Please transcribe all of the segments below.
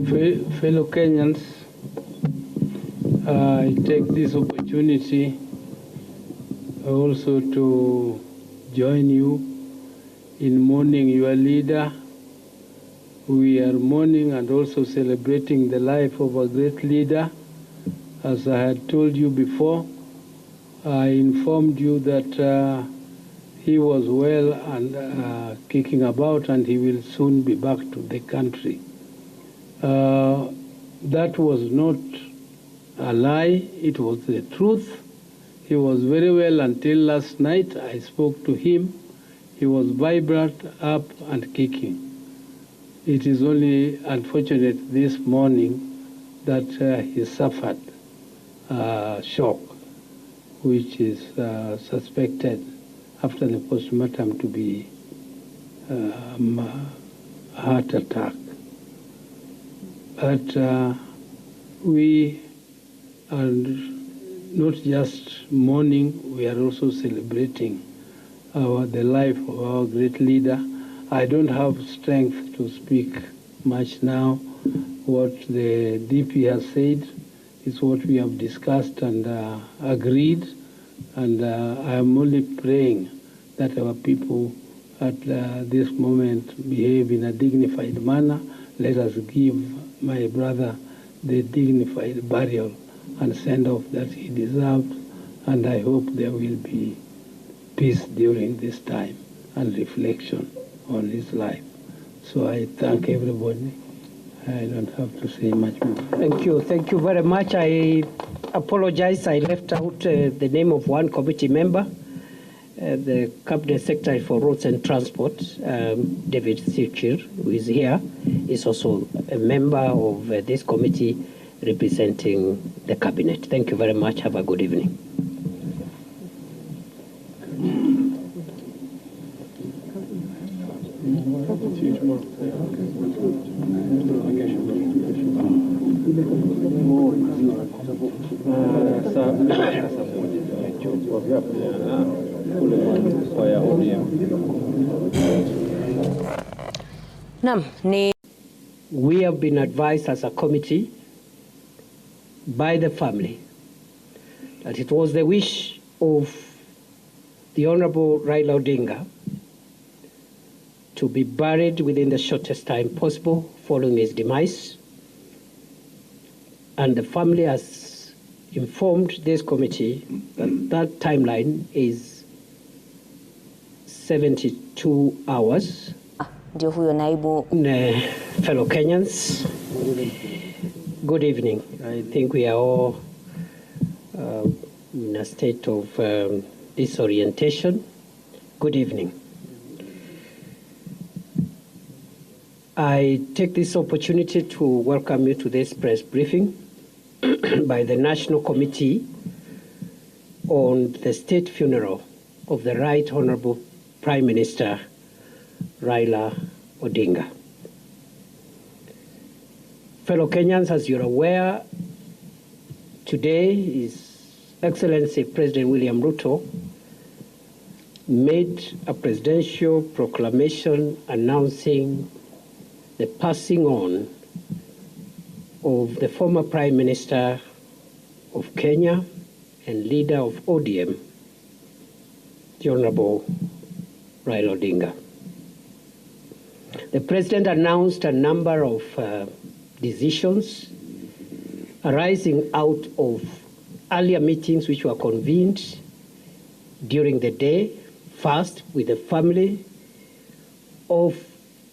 Fellow Kenyans, I take this opportunity also to join you in mourning your leader. We are mourning and also celebrating the life of a great leader. As I had told you before, I informed you that he was well and kicking about, and he will soon be back to the country. That was not a lie, it was the truth. He was very well until last night. I spoke to him. He was vibrant, up and kicking. It is only unfortunate this morning that he suffered shock, which is suspected after the postmortem to be heart attack. But we are not just mourning, we are also celebrating the life of our great leader. I don't have strength to speak much now. What the DP has said is what we have discussed and agreed, and I am only praying that our people at this moment behave in a dignified manner. Let us give my brother the dignified burial and send off that he deserved, and I hope there will be peace during this time and reflection on his life. So I thank everybody. I don't have to say much more. Thank you very much. I apologize, I left out the name of one committee member, the Cabinet Secretary for Roads and Transport, David Sichir, who is here, is also a member of this committee representing the Cabinet. Thank you very much. Have a good evening. We have been advised as a committee by the family that it was the wish of the Honorable Raila Odinga to be buried within the shortest time possible following his demise. And the family has informed this committee that that timeline is 72 hours. Ndio huyo naibu. Fellow Kenyans, good evening. I think we are all in a state of disorientation. Good evening. I take this opportunity to welcome you to this press briefing by the National Committee on the State Funeral of the Right Honorable Prime Minister Raila Odinga. Fellow Kenyans, as you're aware, today His Excellency President William Ruto made a presidential proclamation announcing the passing on of the former Prime Minister of Kenya and leader of ODM, the Honorable Raila Odinga. The President announced a number of decisions arising out of earlier meetings which were convened during the day, first with the family of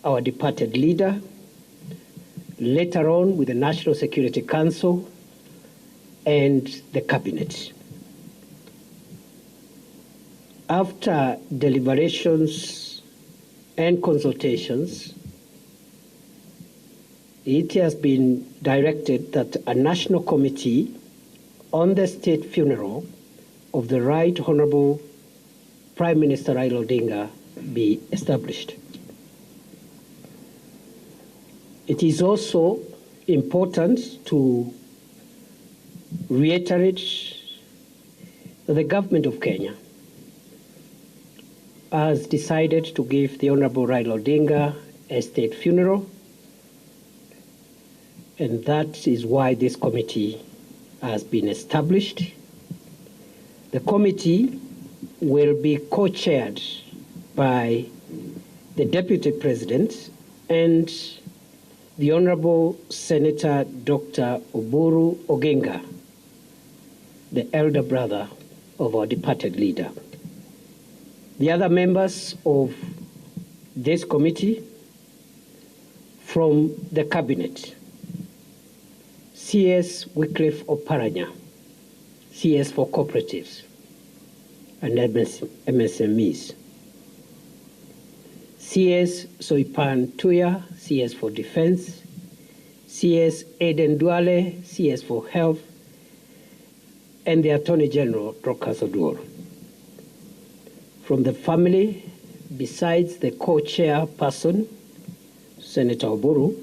our departed leader, later on with the National Security Council and the Cabinet. After deliberations and consultations, it has been directed that a national committee on the state funeral of the Right Honorable Prime Minister Raila Odinga be established. It is also important to reiterate that the government of Kenya has decided to give the Honorable Raila Odinga a state funeral and that is why this committee has been established. The committee will be co-chaired by the Deputy President and the Honorable Senator Dr. Oburu Oginga, the elder brother of our departed leader. The other members of this committee from the Cabinet: CS Wycliffe Oparanya, CS for Cooperatives and MSMEs. CS Soipan Tuya, CS for Defense. CS Eden Duale, CS for Health. And the Attorney General, Dorcas Oduor. From the family, besides the co-chair person, Senator Oburu,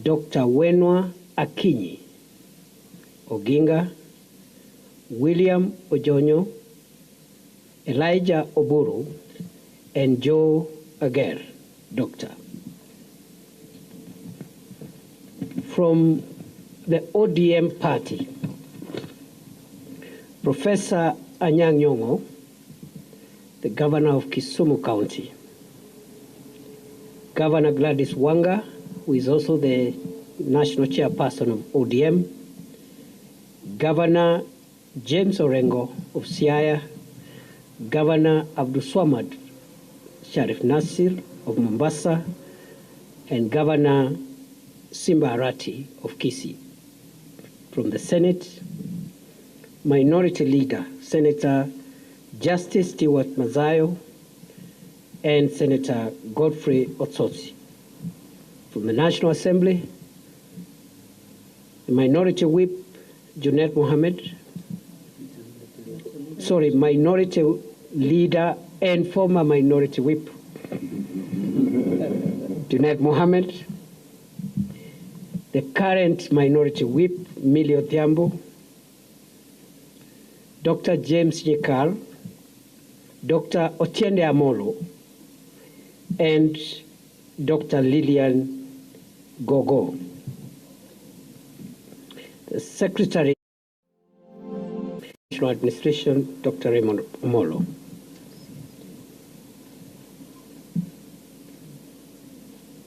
Dr. Wenwa Akinyi Oginga, William Ojonyo, Elijah Oburu, and Joe Ager, Doctor. From the ODM party, Professor Anyang' Nyong'o, the Governor of Kisumu County, Governor Gladys Wanga, who is also the National Chairperson of ODM, Governor James Orengo of Siaya, Governor Abdulswamad Sharif Nasir of Mombasa, and Governor Simba Arati of Kisii. From the Senate, Minority Leader Senator Justice Stewart Mazayo and Senator Godfrey Otsotsi. From the National Assembly, the Minority Whip Junet Mohammed, Minority Leader and former Minority Whip Junet Mohammed, the current Minority Whip Millie Odhiambo, Dr. James Nyikal, Dr. Otiende Amolo, and Dr. Lillian Gogo. The Secretary of National Administration, Dr. Raymond Omolo.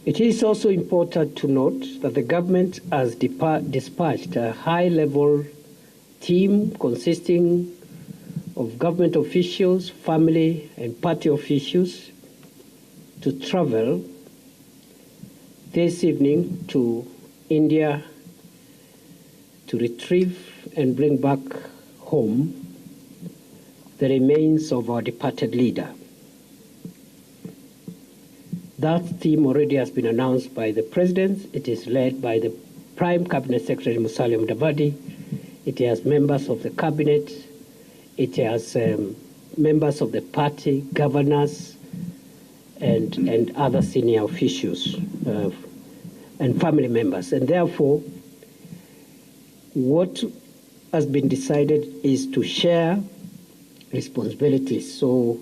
It is also important to note that the government has dispatched a high-level team consisting of government officials, family, and party officials to travel this evening to India to retrieve and bring back home the remains of our departed leader. That team already has been announced by the President. It is led by the Prime Cabinet Secretary Musalia Mudavadi. It has members of the Cabinet. It has members of the party, governors, and other senior officials and family members. And therefore, what has been decided is to share responsibilities. So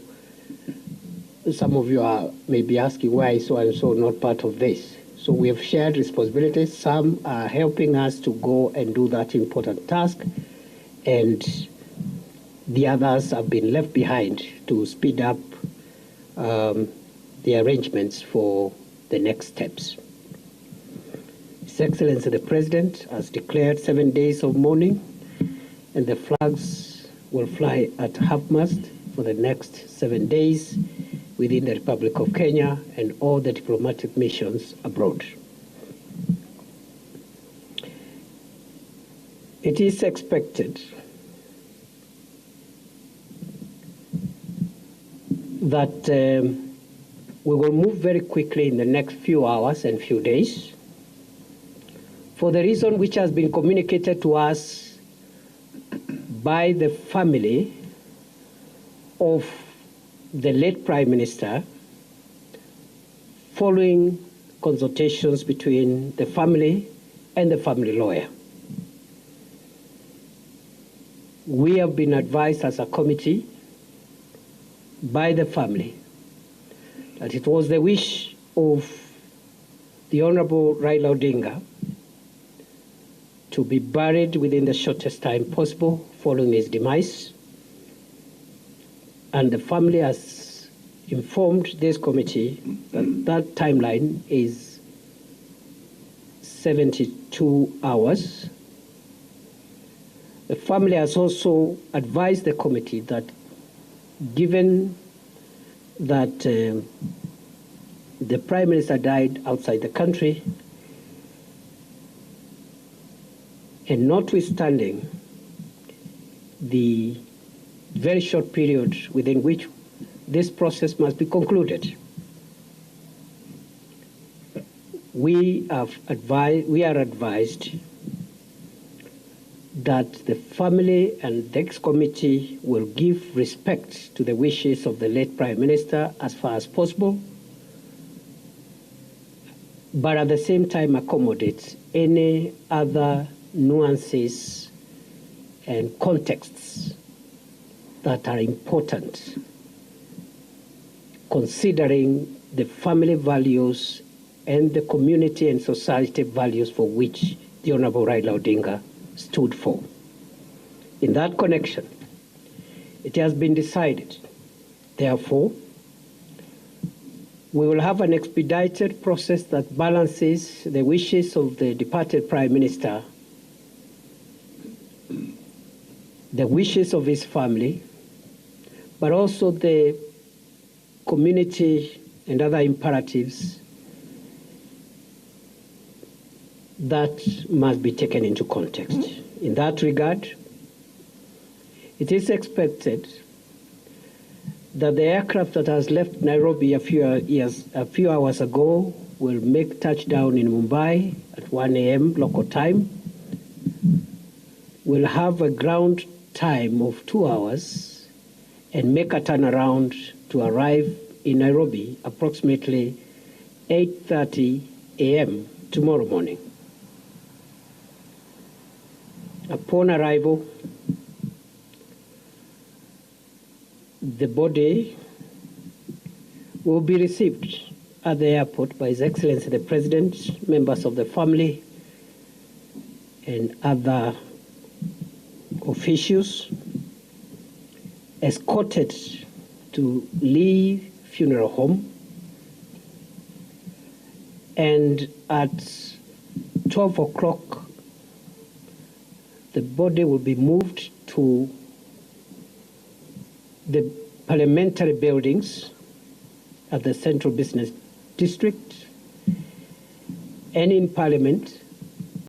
some of you may be asking why so and so not part of this. So we have shared responsibilities. Some are helping us to go and do that important task, and the others have been left behind to speed up the arrangements for the next steps. His Excellency the President has declared 7 days of mourning, and the flags will fly at half-mast for the next 7 days within the Republic of Kenya and all the diplomatic missions abroad. It is expected that we will move very quickly in the next few hours and few days for the reason which has been communicated to us by the family of the late Prime Minister following consultations between the family and the family lawyer. We have been advised as a committee by the family that it was the wish of the Honorable Raila Odinga to be buried within the shortest time possible following his demise. And the family has informed this committee that that timeline is 72 hours. The family has also advised the committee that given that the Prime Minister died outside the country, and notwithstanding the very short period within which this process must be concluded, we are advised that the family and the ex-committee will give respect to the wishes of the late Prime Minister as far as possible, but at the same time accommodate any other nuances and contexts that are important, considering the family values and the community and society values for which the Honorable Raila Odinga stood for. In that connection, it has been decided, therefore, we will have an expedited process that balances the wishes of the departed Prime Minister, the wishes of his family, but also the community and other imperatives that must be taken into context. In that regard, it is expected that the aircraft that has left Nairobi a few hours ago will make touchdown in Mumbai at 1 a.m. local time. Will have a ground time of 2 hours and make a turnaround to arrive in Nairobi approximately 8:30 a.m. tomorrow morning. Upon arrival, the body will be received at the airport by His Excellency the President, members of the family, and other officials, escorted to Lee Funeral Home, and at 12 o'clock, the body will be moved to the parliamentary buildings at the Central Business District and in Parliament